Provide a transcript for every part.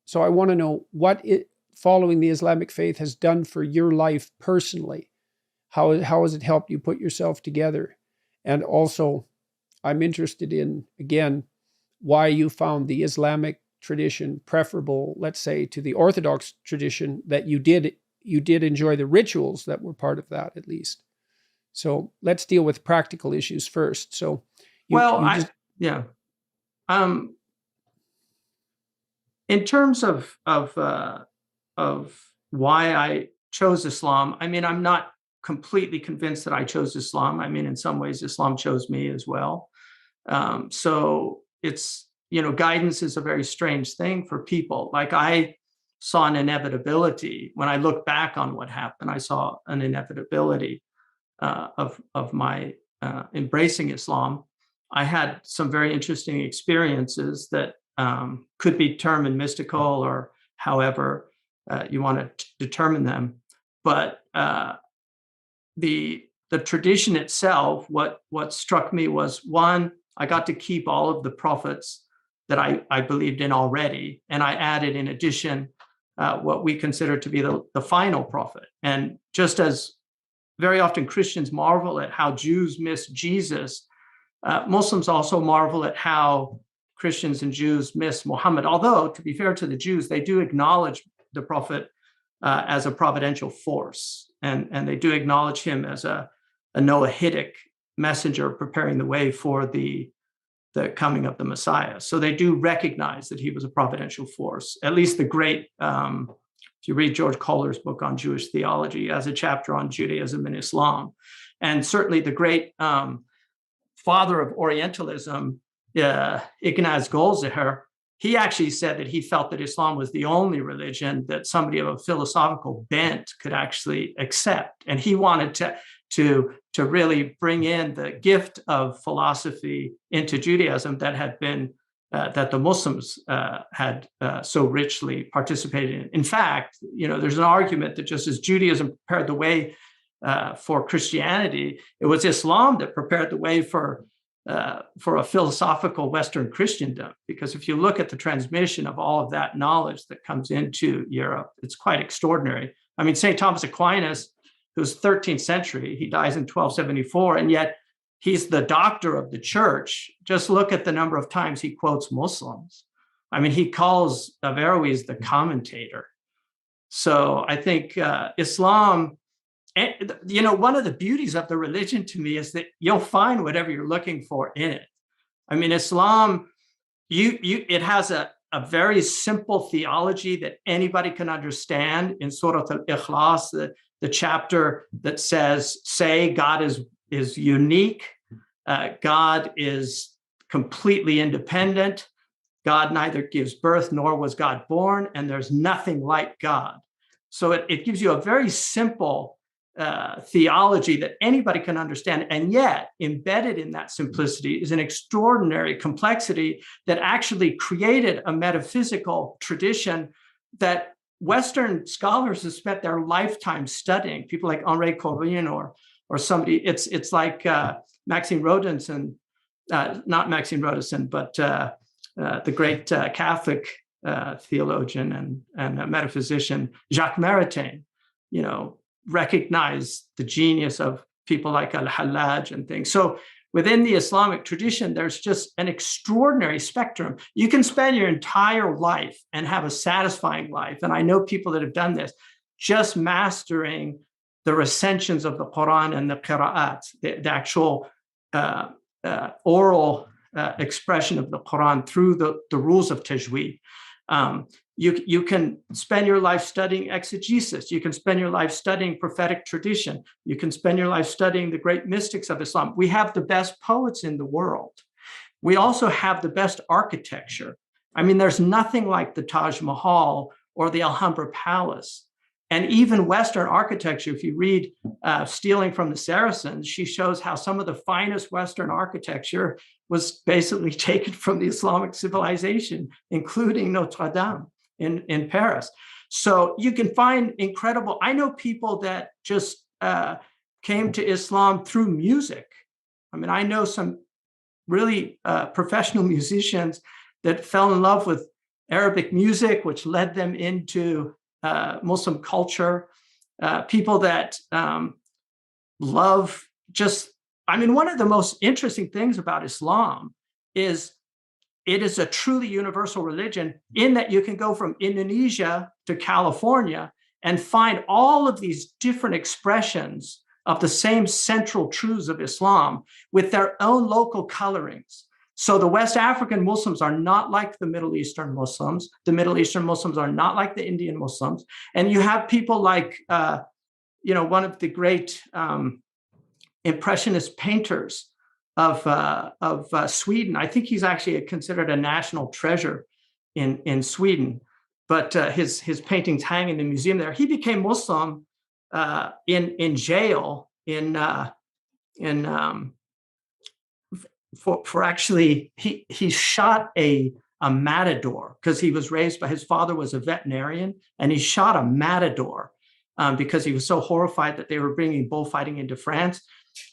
So I want to know what following the Islamic faith has done for your life personally. How has it helped you put yourself together? And also, I'm interested in, again, why you found the Islamic tradition preferable, let's say, to the Orthodox tradition, that you did enjoy the rituals that were part of that, at least. So let's deal with practical issues first. So yeah. In terms of why I chose Islam, I mean, I'm not completely convinced that I chose Islam. I mean, in some ways, Islam chose me as well. So it's, guidance is a very strange thing for people. Like, I saw an inevitability. When I look back on what happened, I saw an inevitability of my embracing Islam. I had some very interesting experiences that could be termed mystical, or however you want to determine them. But the tradition itself, what struck me was, one, I got to keep all of the prophets that I believed in already, and I added, in addition, what we consider to be the final prophet. And just as very often Christians marvel at how Jews miss Jesus, Muslims also marvel at how Christians and Jews miss Muhammad. Although, to be fair to the Jews, they do acknowledge the prophet as a providential force, and they do acknowledge him as a Noahidic messenger preparing the way for the coming of the Messiah. So they do recognize that he was a providential force. At least the great, if you read George Kohler's book on Jewish theology, as a chapter on Judaism and Islam, and certainly the great father of Orientalism, Ignaz Goldziher, he actually said that he felt that Islam was the only religion that somebody of a philosophical bent could actually accept. And he wanted to really bring in the gift of philosophy into Judaism that had been, that the Muslims had so richly participated in. In fact, there's an argument that just as Judaism prepared the way for Christianity, it was Islam that prepared the way for a philosophical Western Christendom. Because if you look at the transmission of all of that knowledge that comes into Europe, it's quite extraordinary. I mean, St. Thomas Aquinas, who's 13th century, he dies in 1274, and yet he's the doctor of the church. Just look at the number of times he quotes Muslims. I mean, he calls Averroes the commentator. So I think Islam, one of the beauties of the religion to me is that you'll find whatever you're looking for in it. I mean, Islam, it has a very simple theology that anybody can understand. In Surah Al-Ikhlas, the chapter that says, say God is unique, God is completely independent, God neither gives birth nor was God born, and there's nothing like God. So it gives you a very simple theology that anybody can understand. And yet, embedded in that simplicity is an extraordinary complexity that actually created a metaphysical tradition that Western scholars have spent their lifetime studying. People like Henri Corbin or somebody. It's like Maxime Rodinson, not Maxime Rodinson, but the great Catholic theologian and metaphysician Jacques Maritain, recognize the genius of people like Al-Hallaj and things. So within the Islamic tradition, there's just an extraordinary spectrum. You can spend your entire life and have a satisfying life. And I know people that have done this, just mastering the recensions of the Quran and the qira'at, the actual oral expression of the Quran through the rules of tajweed. You can spend your life studying exegesis. You can spend your life studying prophetic tradition. You can spend your life studying the great mystics of Islam. We have the best poets in the world. We also have the best architecture. I mean, there's nothing like the Taj Mahal or the Alhambra Palace. And even Western architecture, if you read Stealing from the Saracens, she shows how some of the finest Western architecture was basically taken from the Islamic civilization, including Notre Dame in Paris. So you can find incredible, I know people that just came to Islam through music. I mean, I know some really professional musicians that fell in love with Arabic music, which led them into Muslim culture, people that love just, I mean, one of the most interesting things about Islam is it is a truly universal religion in that you can go from Indonesia to California and find all of these different expressions of the same central truths of Islam with their own local colorings. So the West African Muslims are not like the Middle Eastern Muslims. The Middle Eastern Muslims are not like the Indian Muslims. And you have people like, one of the great Impressionist painters of Sweden. I think he's actually considered a national treasure in Sweden, but his paintings hang in the museum there. He became Muslim in jail for actually he shot a matador because he was raised by his father was a veterinarian, and he shot a matador because he was so horrified that they were bringing bullfighting into France.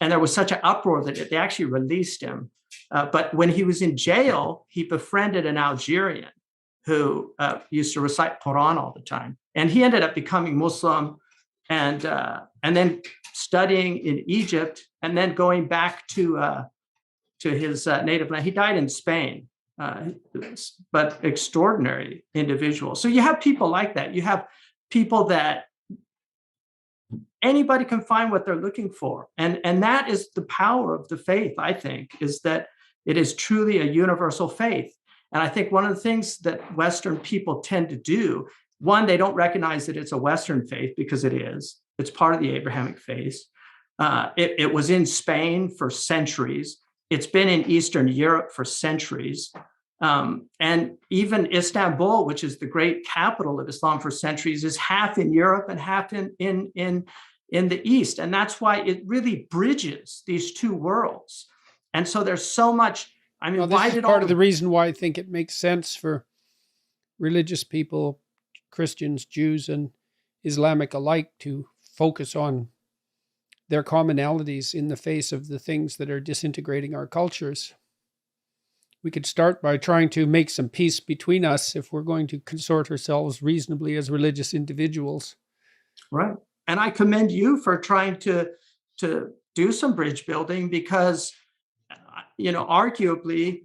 And there was such an uproar that they actually released him. But when he was in jail, he befriended an Algerian who used to recite Quran all the time. And he ended up becoming Muslim and then studying in Egypt and then going back to his native land. He died in Spain, but extraordinary individual. So you have people like that. You have people that anybody can find what they're looking for. And that is the power of the faith, I think, is that it is truly a universal faith. And I think one of the things that Western people tend to do, one, they don't recognize that it's a Western faith because it is. It's part of the Abrahamic faith. It was in Spain for centuries. It's been in Eastern Europe for centuries. And even Istanbul, which is the great capital of Islam for centuries, is half in Europe and half in the East. And that's why it really bridges these two worlds. And so there's so much, I mean, why did part of the reason why I think it makes sense for religious people, Christians, Jews, and Islamic alike to focus on their commonalities in the face of the things that are disintegrating our cultures. We could start by trying to make some peace between us if we're going to consort ourselves reasonably as religious individuals. Right. And I commend you for trying to do some bridge building because, arguably,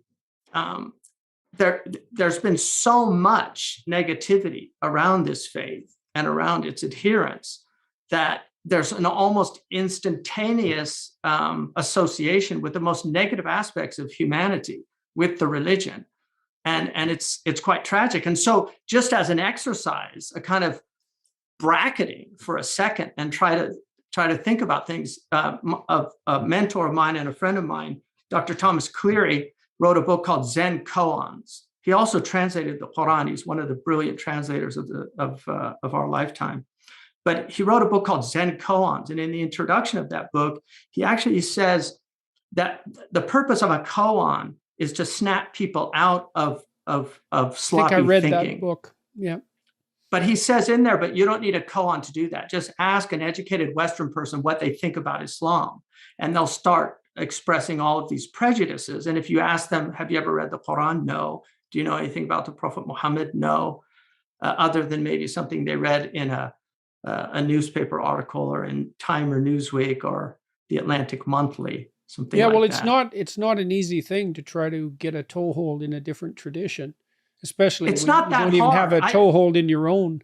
there's been so much negativity around this faith and around its adherents that there's an almost instantaneous association with the most negative aspects of humanity with the religion. And it's quite tragic. And so just as an exercise, a kind of bracketing for a second and try to think about things, a mentor of mine and a friend of mine, Dr. Thomas Cleary, wrote a book called Zen Koans. He also translated the Quran. He's one of the brilliant translators of our lifetime. But he wrote a book called Zen Koans. And in the introduction of that book, he actually says that the purpose of a koan is to snap people out of sloppy thinking. I read that book. Yeah. But he says in there, but you don't need a koan to do that. Just ask an educated Western person what they think about Islam, and they'll start expressing all of these prejudices. And if you ask them, have you ever read the Quran? No. Do you know anything about the Prophet Muhammad? No. Other than maybe something they read in a newspaper article or in Time or Newsweek or the Atlantic Monthly, something like that. Yeah, well, it's not an easy thing to try to get a toehold in a different tradition. Especially it's when not you that don't even hard. have a toehold in your own.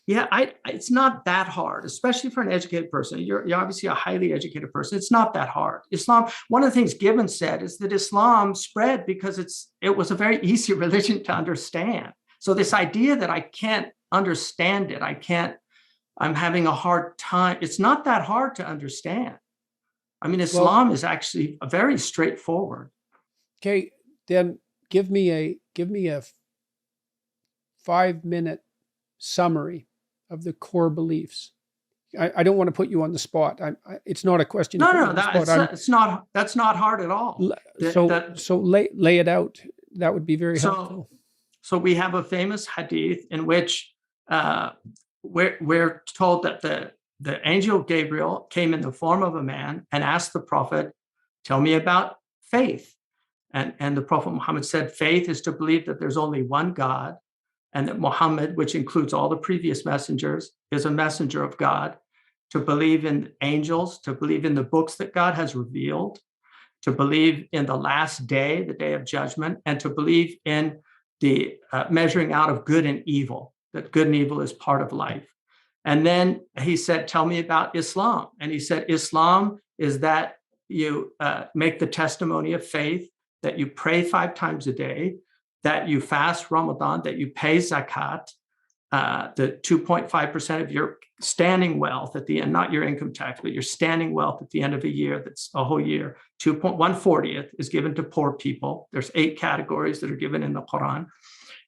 Yeah, it's not that hard, especially for an educated person. You're obviously a highly educated person. It's not that hard. Islam, one of the things Gibbon said is that Islam spread because it was a very easy religion to understand. So this idea that I can't understand it, I'm having a hard time. It's not that hard to understand. I mean, Islam is actually very straightforward. Okay, then give me a 5-minute summary of the core beliefs. I don't want to put you on the spot. It's not a question. No, that's not hard at all. So lay it out. That would be very helpful. So we have a famous hadith in which we're told that the angel Gabriel came in the form of a man and asked the prophet, "Tell me about faith." And the Prophet Muhammad said, faith is to believe that there's only one God, and that Muhammad, which includes all the previous messengers, is a messenger of God, to believe in angels, to believe in the books that God has revealed, to believe in the last day, the day of judgment, and to believe in the measuring out of good and evil, that good and evil is part of life. And then he said, tell me about Islam. And he said, Islam is that you make the testimony of faith, that you pray 5 times a day, that you fast Ramadan, that you pay zakat, the 2.5% of your standing wealth at the end, not your income tax, but your standing wealth at the end of a year, that's a whole year, 1/40th is given to poor people. There's 8 categories that are given in the Quran.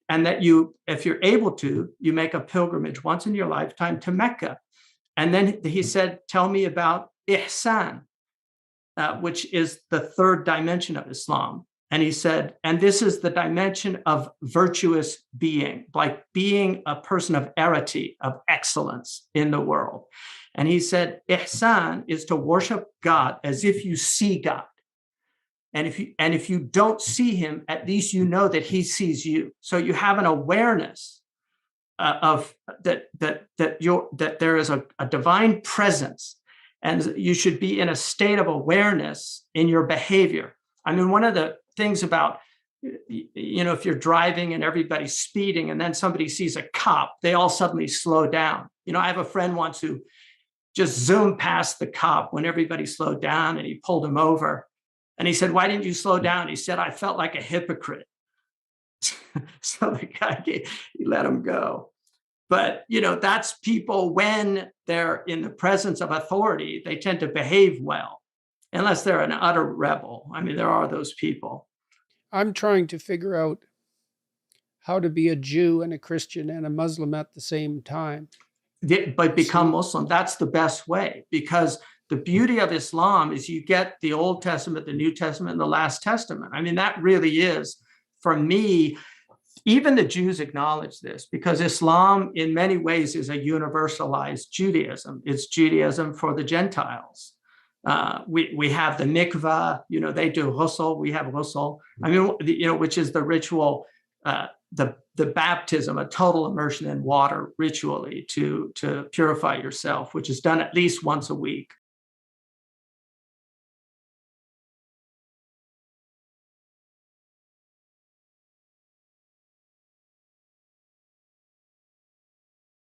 And that you, if you're able to, you make a pilgrimage once in your lifetime to Mecca. And then he said, tell me about ihsan, which is the 3rd dimension of Islam. And he said, and this is the dimension of virtuous being, like being a person of arity, of excellence in the world. And he said, ihsan is to worship God as if you see God. And if you don't see him, at least you know that he sees you. So you have an awareness of that there is a divine presence, and you should be in a state of awareness in your behavior. I mean, one of the things about, if you're driving and everybody's speeding and then somebody sees a cop, they all suddenly slow down. I have a friend once who just zoomed past the cop when everybody slowed down, and he pulled him over. And he said, why didn't you slow down? He said, I felt like a hypocrite. So the guy, he let him go. But, that's people when they're in the presence of authority, they tend to behave well, unless they're an utter rebel. I mean, there are those people. I'm trying to figure out how to be a Jew and a Christian and a Muslim at the same time. But become Muslim. That's the best way, because the beauty of Islam is you get the Old Testament, the New Testament, and the Last Testament. I mean, that really is, for me, even the Jews acknowledge this, because Islam in many ways is a universalized Judaism. It's Judaism for the Gentiles. We have the mikvah, they do ghusl, we have ghusl. I mean, which is the ritual, the baptism, a total immersion in water ritually to purify yourself, which is done at least once a week.